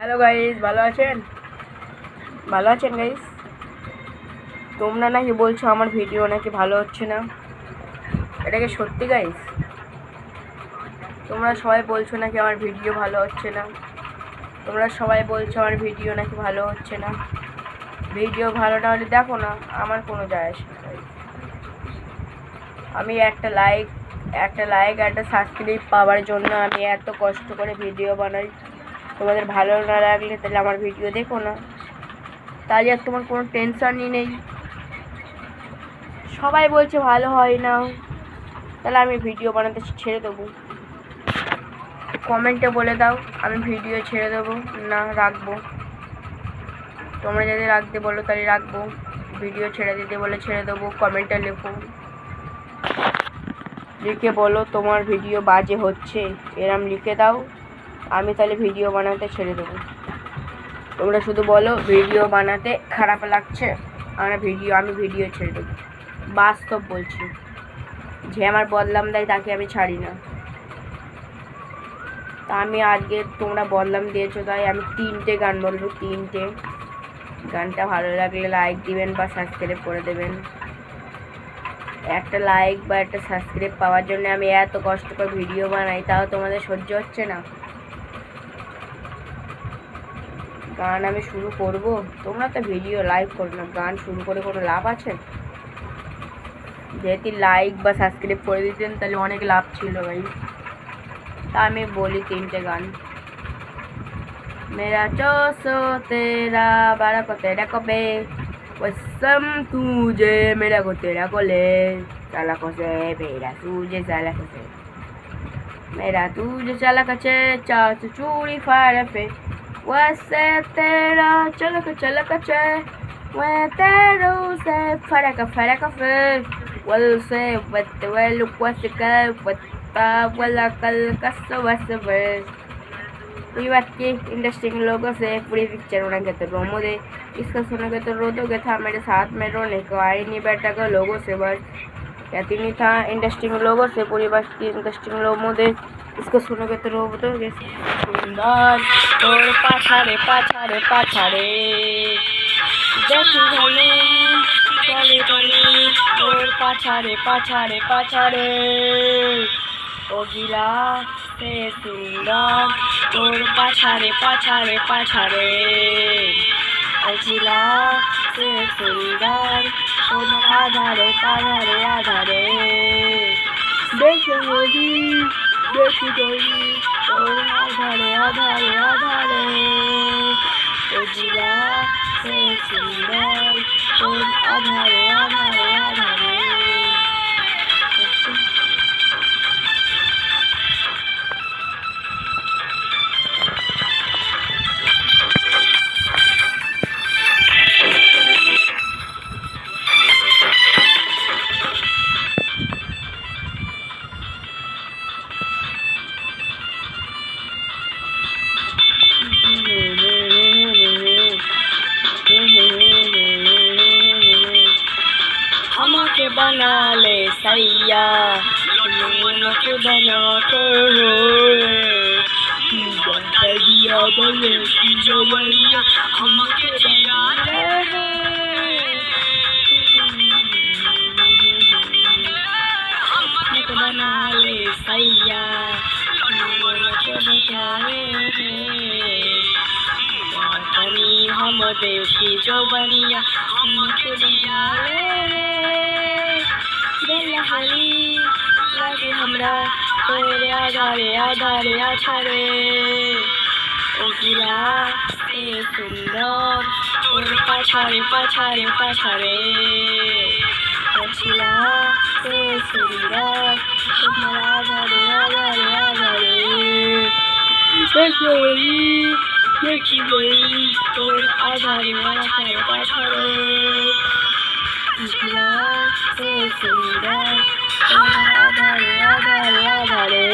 Hello guys, ভালো আছেন guys? তোমরা নাকি বলছো আমার ভিডিও নাকি ভালো হচ্ছে না। এটা কি সত্যি গাইস? তোমরা সবাই বলছো নাকি আমার ভিডিও ভালো হচ্ছে না। তোমরা সবাই বলছো আমার ভিডিও নাকি ভালো হচ্ছে না। ভিডিও ভালো না হলে দেখো না, আমার কোনো যায় আসে না। আমি একটা লাইক একটা সাবস্ক্রাইব পাওয়ার জন্য আমি এত কষ্ট করে ভিডিও বানাই। তোমাদের ভালো না লাগলে তাহলে আমার ভিডিও দেখো না, তাহলে আর তোমার কোনো টেনশনই নেই। সবাই বলছে ভালো হয় না, তাহলে আমি ভিডিও বানাতে ছেড়ে দেবো। কমেন্টে বলে দাও আমি ভিডিও ছেড়ে দেবো না রাখবো। তোমরা যদি রাখতে বলো তাহলে রাখবো, ভিডিও ছেড়ে দিতে বলে ছেড়ে দেবো। কমেন্টে লেখো, লিখে বলো তোমার ভিডিও বাজে হচ্ছে, এরম লিখে দাও। আমি তাহলে ভিডিও বানাতে ছেড়ে দেবো। তোমরা শুধু বলো ভিডিও বানাতে খারাপ লাগছে, আমি ভিডিও ছেড়ে দেবো। বাস্তব বলছি, যে আমার বদলাম দেয় তাকে আমি ছাড়ি না। তা আমি আজকে তোমরা বদলাম দিয়েছো তাই আমি 3টে গান বলবো। 3টে গানটা ভালো লাগলে লাইক দিবেন বা সাবস্ক্রাইব করে দেবেন। একটা লাইক বা একটা সাবস্ক্রাইব পাওয়ার জন্য আমি এত কষ্ট করে ভিডিও বানাই, তাও তোমাদের সহ্য হচ্ছে না। গান আমি শুরু করব, তোমরা তো ভিডিও লাইক করো না, গান শুরু করে কোনো লাভ আছে? যেহেতু লাইক বা সাবস্ক্রাইব করে দিতেন তাহলে অনেক লাভ ছিল ভাই। তা আমি বলি 3টে গান। मेरा चौसो तेरा बारह को तेरा को बे वसम तुझे मेरा को तेरा को ले साला को से मेरा तुझे साला को से मेरा तुझे साला को से चाच चूड़ी फाड़ पे वैसे तेरा चलक चे मैं तेरो से फरक फे वल से वत वल वस का वत्ता वला कल कस वस वे की इंटरेस्टिंग लोगों से पूरी पिक्चर बनाके तो रोमो दे इसका सुनोगे तो रोदोगे था मेरे साथ में रोने को आई नहीं बैठा कर लोगों से बस कहती नहीं था। इंटरेस्टिंग लोगों से पूरी बात की इंटरेस्टिंग लोगों दे इसको सुनोगे तो रोदोगे। सुंदर और पाछाड़े पाछाड़े पाछाड़े देखी गली चली गली और पाछाड़े पाछाड़े पाछाड़े ओ गिला से सुंदर और पाछाड़े पाछाड़े पाछाड़े ओ गिला से सुंदर और आधारे आधारे आधारे देखी गली और आधारे आधारे आधारे ओ गिला से सुंदर और आधारे आधारे आधारे। बना ले सैया के बना दिया बोले जो बलिया हमके दिया हमके बना ले सैया के बतावे हम देखी जो बलिया हमके दिया हाली लागे हमरा तोरे आधारे आधारे आछारे ओ गिला से सुंदर और पाछारे पाछारे पाछारे पछिला से सुंदर तुम्हारा आधारे आधारे आधारे देखी गई और आधारे आधारे पाछारे गिला से सुंदर आधारे आधारे आधारे।